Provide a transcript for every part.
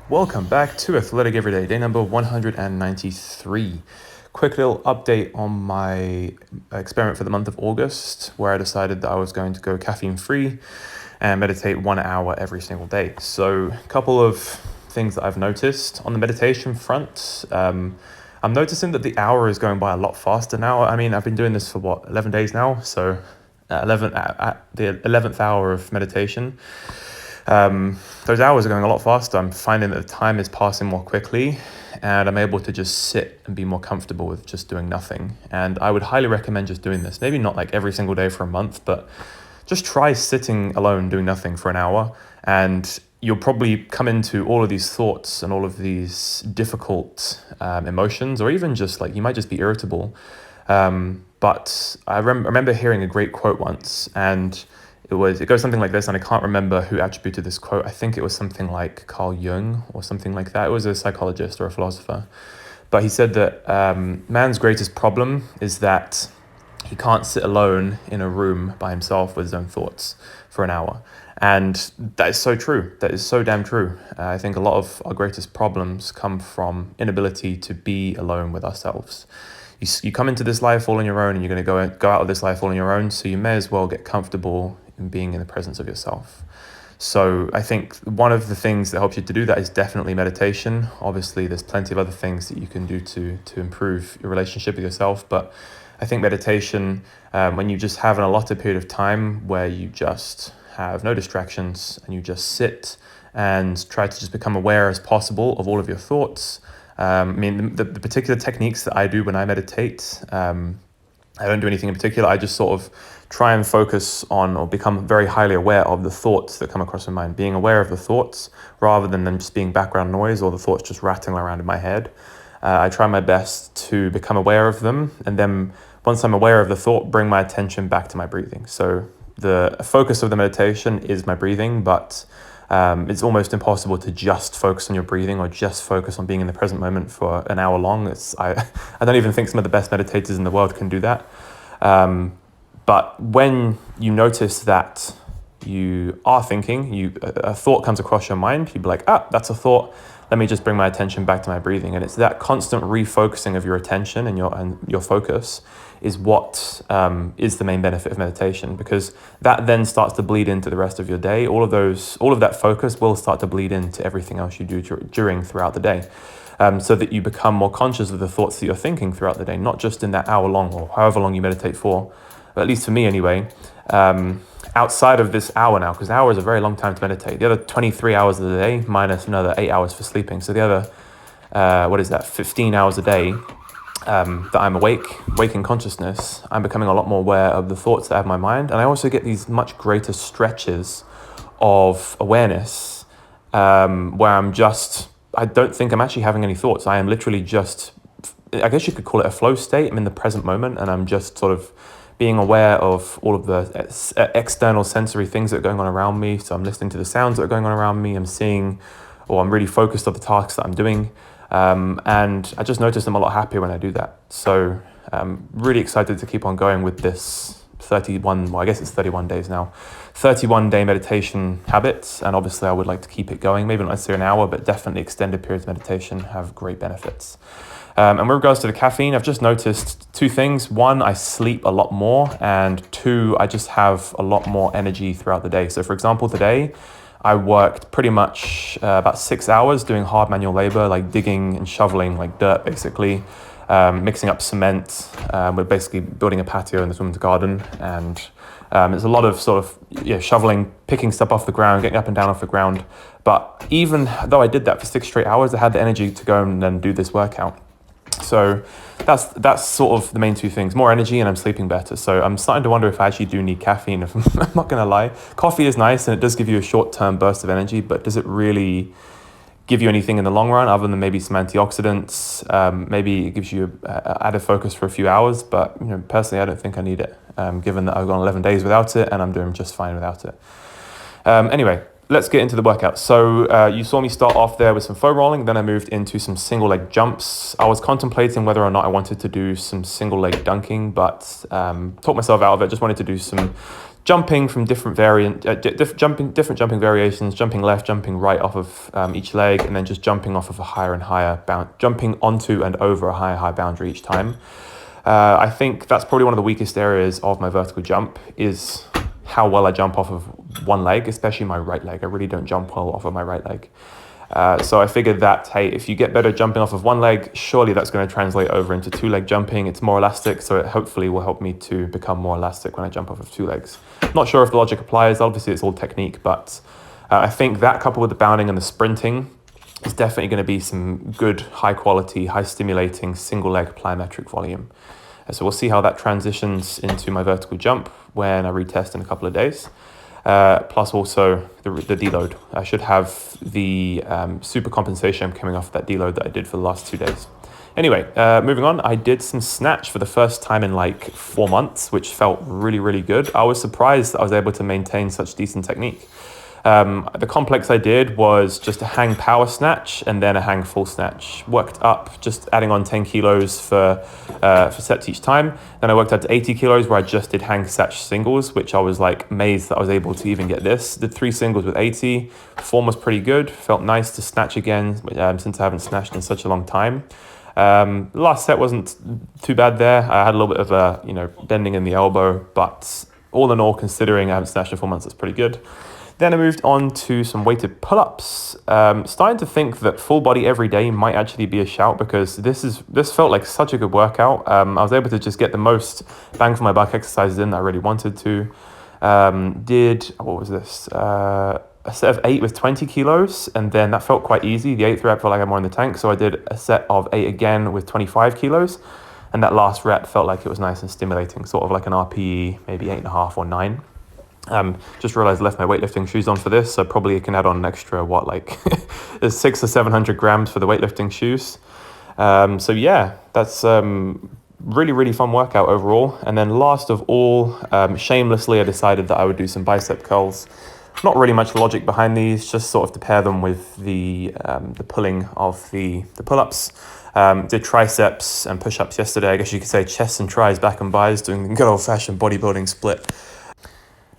Welcome back to Athletic Everyday, day number 193. Quick little update on my experiment for the month of August, where I decided that I was going to go caffeine free and meditate 1 hour every single day. So, a couple of things that I've noticed on the meditation front. I'm noticing that the hour is going by a lot faster now. I mean, I've been doing this for 11 days now, so 11 at the 11th hour of meditation. Those hours are going a lot faster. I'm finding that the time is passing more quickly and I'm able to just sit and be more comfortable with just doing nothing. And I would highly recommend just doing this. Maybe not like every single day for a month, but just try sitting alone doing nothing for an hour and you'll probably come into all of these thoughts and all of these difficult emotions, or even just like you might just be irritable. But I remember hearing a great quote once, and it goes something like this, and I can't remember who attributed this quote. I think it was something like Carl Jung or something like that. It was a psychologist or a philosopher. But he said that man's greatest problem is that he can't sit alone in a room by himself with his own thoughts for an hour. And that is so true. That is so damn true. I think a lot of our greatest problems come from inability to be alone with ourselves. You come into this life all on your own, and you're going to go out of this life all on your own, so you may as well get comfortable in being in the presence of yourself. So I think one of the things that helps you to do that is definitely meditation. Obviously, there's plenty of other things that you can do to improve your relationship with yourself, but I think meditation, when you just have an allotted period of time where you just have no distractions and you just sit and try to just become aware as possible of all of your thoughts. The particular techniques that I do when I meditate, I don't do anything in particular. I just sort of try and focus on or become very highly aware of the thoughts that come across my mind, being aware of the thoughts rather than them just being background noise or the thoughts just rattling around in my head. I try my best to become aware of them, and then once I'm aware of the thought, bring my attention back to my breathing. So the focus of the meditation is my breathing, but it's almost impossible to just focus on your breathing or just focus on being in the present moment for an hour long. I don't even think some of the best meditators in the world can do that. But when you notice that you are thinking, a thought comes across your mind, you'd be like, that's a thought. Let me just bring my attention back to my breathing. And it's that constant refocusing of your attention and your focus is what is the main benefit of meditation, because that then starts to bleed into the rest of your day. All of that focus will start to bleed into everything else you do throughout the day, so that you become more conscious of the thoughts that you're thinking throughout the day, not just in that hour long or however long you meditate for, but at least for me anyway. Outside of this hour now, because an hour is a very long time to meditate. The other 23 hours of the day minus another 8 hours for sleeping. So the other, 15 hours a day that I'm awake in consciousness, I'm becoming a lot more aware of the thoughts that I have in my mind. And I also get these much greater stretches of awareness where I don't think I'm actually having any thoughts. I am literally just, I guess you could call it a flow state. I'm in the present moment and I'm just sort of being aware of all of the external sensory things that are going on around me. So I'm listening to the sounds that are going on around me. I'm really focused on the tasks that I'm doing. And I just notice I'm a lot happier when I do that. So I'm really excited to keep on going with this 31 days now, 31-day meditation habits. And obviously I would like to keep it going, maybe not necessarily an hour, but definitely extended periods of meditation have great benefits. And with regards to the caffeine, I've just noticed two things. One, I sleep a lot more, and two, I just have a lot more energy throughout the day. So for example, today, I worked pretty much about 6 hours doing hard manual labor, like digging and shoveling like dirt, basically, mixing up cement. We're basically building a patio in this woman's garden, and there's a lot of sort of shoveling, picking stuff off the ground, getting up and down off the ground. But even though I did that for 6 straight hours, I had the energy to go and then do this workout. So that's sort of the main two things, more energy and I'm sleeping better. So I'm starting to wonder if I actually do need caffeine, if I'm not going to lie. Coffee is nice and it does give you a short-term burst of energy, but does it really give you anything in the long run other than maybe some antioxidants? Maybe it gives you added focus for a few hours, but personally I don't think I need it, given that I've gone 11 days without it and I'm doing just fine without it. Anyway, let's get into the workout. So you saw me start off there with some foam rolling, then I moved into some single leg jumps. I was contemplating whether or not I wanted to do some single leg dunking, but talked myself out of it. Just wanted to do some jumping from different different jumping variations, jumping left, jumping right off of each leg, and then just jumping off of a higher and higher jumping onto and over a higher boundary each time. I think that's probably one of the weakest areas of my vertical jump is how well I jump off of one leg, especially my right leg. I really don't jump well off of my right leg. So I figured that, hey, if you get better jumping off of one leg, surely that's going to translate over into two-leg jumping. It's more elastic, so it hopefully will help me to become more elastic when I jump off of two legs. Not sure if the logic applies. Obviously, it's all technique, but I think that coupled with the bounding and the sprinting is definitely going to be some good, high-quality, high-stimulating single-leg plyometric volume. So we'll see how that transitions into my vertical jump when I retest in a couple of days. Plus also the deload. I should have the super compensation coming off that deload that I did for the last 2 days. Anyway, moving on, I did some snatch for the first time in like 4 months, which felt really, really good. I was surprised that I was able to maintain such decent technique. The complex I did was just a hang power snatch and then a hang full snatch. Worked up, just adding on 10 kilos for sets each time. Then I worked up to 80 kilos where I just did hang snatch singles, which I was like amazed that I was able to even get this. Did 3 singles with 80. Form was pretty good. Felt nice to snatch again since I haven't snatched in such a long time. Last set wasn't too bad there. I had a little bit of a bending in the elbow, but all in all, considering I haven't snatched in 4 months, that's pretty good. Then I moved on to some weighted pull-ups. Starting to think that full body every day might actually be a shout because this felt like such a good workout. I was able to just get the most bang for my buck exercises in that I really wanted to. What was this? A set of 8 with 20 kilos, and then that felt quite easy. The 8th rep felt like I'm more in the tank, so I did a set of 8 again with 25 kilos, and that last rep felt like it was nice and stimulating, sort of like an RPE, maybe 8.5 or 9. Just realized I left my weightlifting shoes on for this, so probably I can add on an extra, there's 600 or 700 grams for the weightlifting shoes. So yeah, that's really, really fun workout overall. And then last of all, shamelessly, I decided that I would do some bicep curls. Not really much logic behind these, just sort of to pair them with the pulling of the pull-ups. Did triceps and push-ups yesterday. I guess you could say chest and tries, back and bis, doing the good old-fashioned bodybuilding split.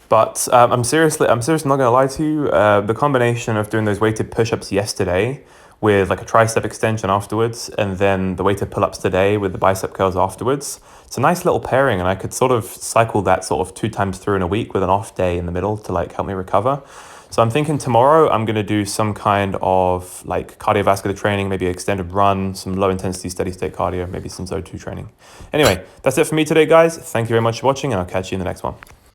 But I'm seriously not going to lie to you. The combination of doing those weighted push-ups yesterday with like a tricep extension afterwards, and then the weighted pull-ups today with the bicep curls afterwards, it's a nice little pairing, and I could sort of cycle that sort of 2 times through in a week with an off day in the middle to like help me recover. So I'm thinking tomorrow I'm going to do some kind of like cardiovascular training, maybe an extended run, some low intensity steady state cardio, maybe some Zone 2 training. Anyway, that's it for me today, guys. Thank you very much for watching, and I'll catch you in the next one.